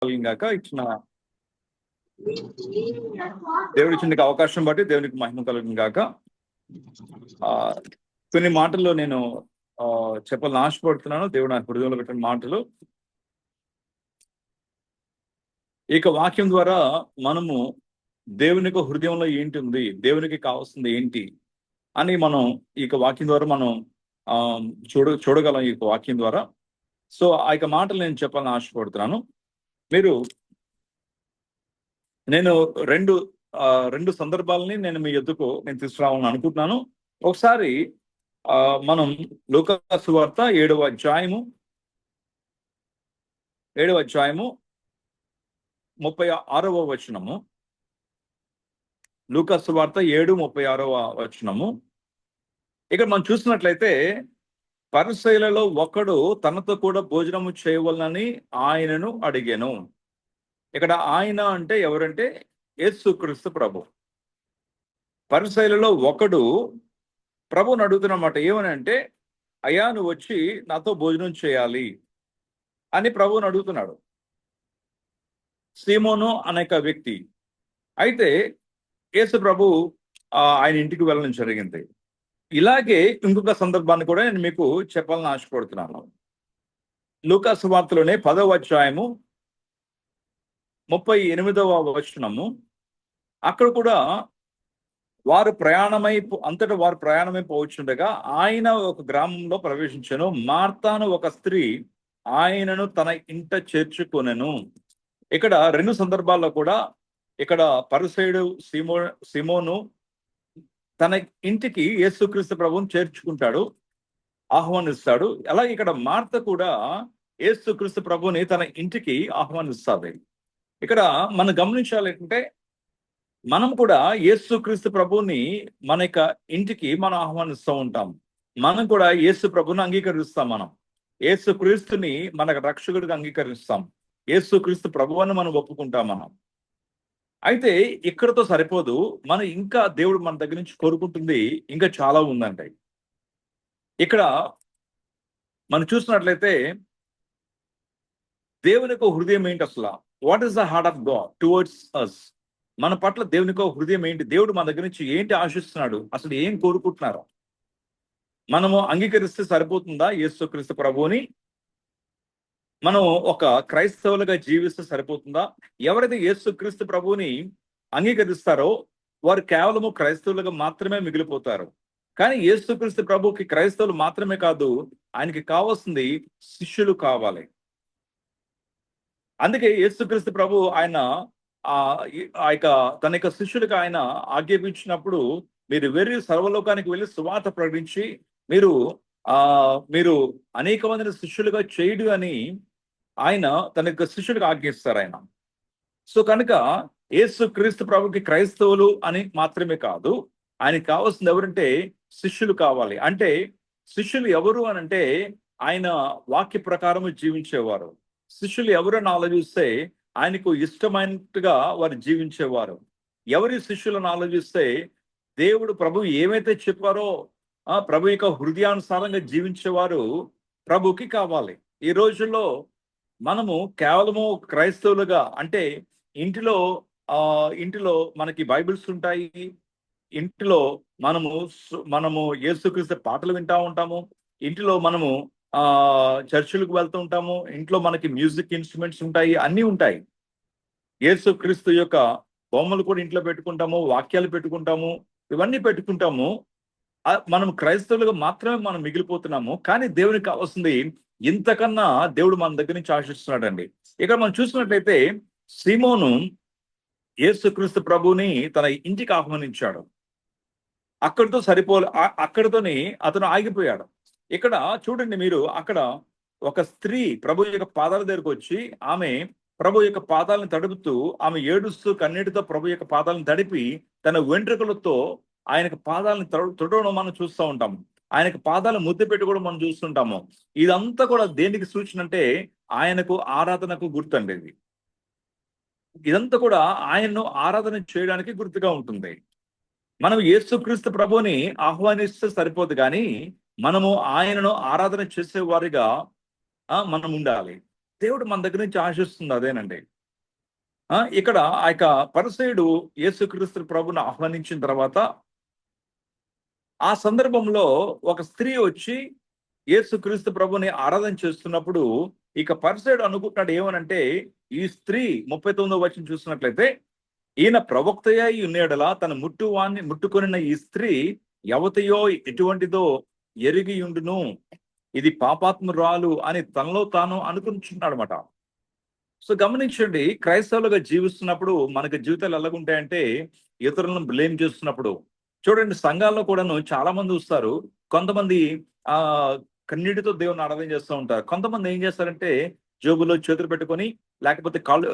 గాక ఇచ్చిన దేవుడు ఇచ్చిన అవకాశం బట్టి దేవునికి మహిమ కలుగును గాక. కొన్ని మాటల్లో నేను చెప్పాలని ఆశపడుతున్నాను. దేవుడు నాకు హృదయంలో పెట్టిన మాటలు. ఇక వాక్యం ద్వారా మనము దేవునికి హృదయంలో ఏంటి ఉంది, దేవునికి కావాల్సింది ఏంటి అని మనం ఈ వాక్యం ద్వారా మనం చూడగలం ఈ వాక్యం ద్వారా. సో ఆ యొక్క మాటలు నేను చెప్పాలని ఆశపడుతున్నాను. నేను రెండు సందర్భాలని నేను మీ ఎద్దుకు నేను తీసుకురావాలని అనుకుంటున్నాను. ఒకసారి మనం లూకా సువార్త 7వ అధ్యాయము 36వ వచనము. లూకా సువార్త 7:36వ వచనము. ఇక్కడ మనం చూసినట్లయితే పరిసయ్యులలో ఒకడు తనతో కూడా భోజనము చేయవలనని ఆయనను అడిగాను. ఇక్కడ ఆయన అంటే ఎవరంటే యేసుక్రీస్తు ప్రభు. పరిసయ్యులలో ఒకడు ప్రభుని అడుగుతున్నమాట. ఏమని అంటే, అయ్యా నువ్వు వచ్చి నాతో భోజనం చేయాలి అని ప్రభువుని అడుగుతున్నాడు. సీమోను అనేక వ్యక్తి. అయితే యేసు ప్రభు ఆయన ఇంటికి వెళ్ళడం జరిగింది. ఇలాగే ఇంకొక సందర్భాన్ని కూడా నేను మీకు చెప్పాలని ఆశపడుతున్నాను. లూకా సువార్తలోనే 10వ అధ్యాయము 38వ వచనము. అక్కడ కూడా వారు ప్రయాణమై పోవచ్చుండగా ఆయన ఒక గ్రామంలో ప్రవేశించెను. మార్తాను ఒక స్త్రీ ఆయనను తన ఇంట చేర్చుకొనెను. ఇక్కడ రెండు సందర్భాల్లో కూడా ఇక్కడ పరిసయ్యుడు సీమోను తన ఇంటికి యేసుక్రీస్తు ప్రభువుని చేర్చుకుంటాడు, ఆహ్వానిస్తాడు. అలాగే ఇక్కడ మార్త కూడా యేసుక్రీస్తు ప్రభువుని తన ఇంటికి ఆహ్వానిస్తుంది. ఇక్కడ మనం గమనించాలి ఏంటంటే, మనం కూడా యేసుక్రీస్తు ప్రభువుని మన యొక్క ఇంటికి మనం ఆహ్వానిస్తూ ఉంటాం. మనం కూడా యేసు ప్రభువుని అంగీకరిస్తాం. మనం యేసుక్రీస్తుని మన రక్షకుడిగా అంగీకరిస్తాం. యేసుక్రీస్తు ప్రభువుని మనం ఒప్పుకుంటాం మనం. అయితే ఇక్కడతో సరిపోదు. మనం ఇంకా దేవుడు మన దగ్గర నుంచి కోరుకుంటుంది ఇంకా చాలా ఉందండి. ఇక్కడ మనం చూసినట్లయితే దేవుని యొక్క హృదయం ఏంటి అసలు? What is the heart of God towards us? మన పట్ల దేవుని యొక్క హృదయం ఏంటి? దేవుడు మన దగ్గర నుంచి ఏంటి ఆశిస్తున్నాడు? అసలు ఏం కోరుకుంటున్నారు? మనము అంగీకరిస్తే సరిపోతుందా యేసుక్రీస్తు ప్రభువుని? మనం ఒక క్రైస్తవులుగా జీవిస్తే సరిపోతుందా? ఎవరైతే యేసుక్రీస్తు ప్రభువుని అంగీకరిస్తారో వారు కేవలము క్రైస్తవులుగా మాత్రమే మిగిలిపోతారు. కానీ యేసుక్రీస్తు ప్రభువుకి క్రైస్తవులు మాత్రమే కాదు, ఆయనకి కావాల్సింది శిష్యులు కావాలి. అందుకే యేసుక్రీస్తు ప్రభు ఆయన తన యొక్క శిష్యులకు ఆయన ఆజ్ఞాపించినప్పుడు, మీరు సర్వలోకానికి వెళ్ళి సువార్త ప్రకటించి మీరు అనేక మందిని శిష్యులుగా చేయడు అని ఆయన తన యొక్క శిష్యులకు ఆజ్ఞిస్తారు ఆయన. సో కనుక యేసుక్రీస్తు ప్రభుకి క్రైస్తవులు అని మాత్రమే కాదు, ఆయనకి కావాల్సింది ఎవరంటే శిష్యులు కావాలి. అంటే శిష్యులు ఎవరు అని అంటే ఆయన వాక్య ప్రకారం జీవించేవారు. శిష్యులు ఎవరని ఆలోచిస్తే ఆయనకు ఇష్టమైనట్టుగా వారు జీవించేవారు. ఎవరి శిష్యులను ఆలోచిస్తే దేవుడు ప్రభు ఏమైతే చెప్పారో ప్రభు యొక్క హృదయానుసారంగా జీవించేవారు ప్రభుకి కావాలి. ఈ రోజుల్లో మనము కేవలము క్రైస్తవులుగా అంటే ఇంటిలో మనకి బైబిల్స్ ఉంటాయి. ఇంటిలో మనము యేసుక్రీస్తు పాటలు వింటా ఉంటాము. ఇంటిలో మనము చర్చిలకు వెళ్తూ ఉంటాము. ఇంట్లో మనకి మ్యూజిక్ ఇన్స్ట్రుమెంట్స్ ఉంటాయి, అన్నీ ఉంటాయి. యేసుక్రీస్తు యొక్క బొమ్మలు కూడా ఇంట్లో పెట్టుకుంటాము, వాక్యాలు పెట్టుకుంటాము, ఇవన్నీ పెట్టుకుంటాము. మనం క్రైస్తవులుగా మాత్రమే మనం మిగిలిపోతున్నాము. కానీ దేవునికి కావాల్సింది ఇంతకన్నా దేవుడు మన దగ్గర నుంచి ఆశిస్తున్నాడండి. ఇక్కడ మనం చూసినట్లయితే సీమోను యేసుక్రీస్తు ప్రభువుని తన ఇంటికి ఆహ్వానించాడు. అక్కడితోనే అతను ఆగిపోయాడు. ఇక్కడ చూడండి మీరు, అక్కడ ఒక స్త్రీ ప్రభు యొక్క పాదాల దగ్గరకు వచ్చి ఆమె ప్రభు యొక్క పాదాలను తడుపుతూ, ఆమె ఏడుస్తూ కన్నీటితో ప్రభు యొక్క పాదాలను తడిపి తన వెంట్రుకలతో ఆయనకు పాదాలను తొడవడం మనం చూస్తూ ఉంటాము. ఆయనకు పాదాలు ముద్దు పెట్టి కూడా మనం చూస్తుంటాము. ఇదంతా కూడా దేనికి సూచన అంటే ఆయనకు ఆరాధనకు గుర్తండి. ఇదంతా కూడా ఆయన్ను ఆరాధన చేయడానికి గుర్తుగా ఉంటుంది. మనం యేసుక్రీస్తు ప్రభువుని ఆహ్వానిస్తే సరిపోదు, కానీ మనము ఆయనను ఆరాధన చేసే వారిగా మనం ఉండాలి. దేవుడు మన దగ్గర నుంచి ఆశిస్తుంది అదేనండి. ఇక్కడ ఆ యొక్క పరిసయుడు యేసుక్రీస్తు ప్రభుని ఆహ్వానించిన తర్వాత ఆ సందర్భంలో ఒక స్త్రీ వచ్చి యేసుక్రీస్తు ప్రభుని ఆరాధన చేస్తున్నప్పుడు ఇక పరిసయుడు అనుకుంటున్నాడు ఏమనంటే, ఈ స్త్రీ 39వ వచనం చూసినట్లయితే, ఈయన ప్రవక్తయై ఉన్నేడలా తన ముట్టుకొనిన ఈ స్త్రీ ఎవతయో ఎటువంటిదో ఎరిగి ఉండును, ఇది పాపాత్మురాలు అని తనలో తాను అనుకుంటున్నాడనమాట. సో గమనించండి, క్రైస్తవులుగా జీవిస్తున్నప్పుడు మనకి జీవితాలు ఎలాగుంటాయంటే, ఇతరులను బ్లేమ్ చేస్తున్నప్పుడు చూడండి, సంఘాల్లో కూడాను చాలా మంది వస్తారు. కొంతమంది ఆ కన్నీటితో దేవుని ఆరాధన చేస్తూ ఉంటారు. కొంతమంది ఏం చేస్తారంటే జేబులో చేతులు పెట్టుకొని, లేకపోతే కాళ్ళు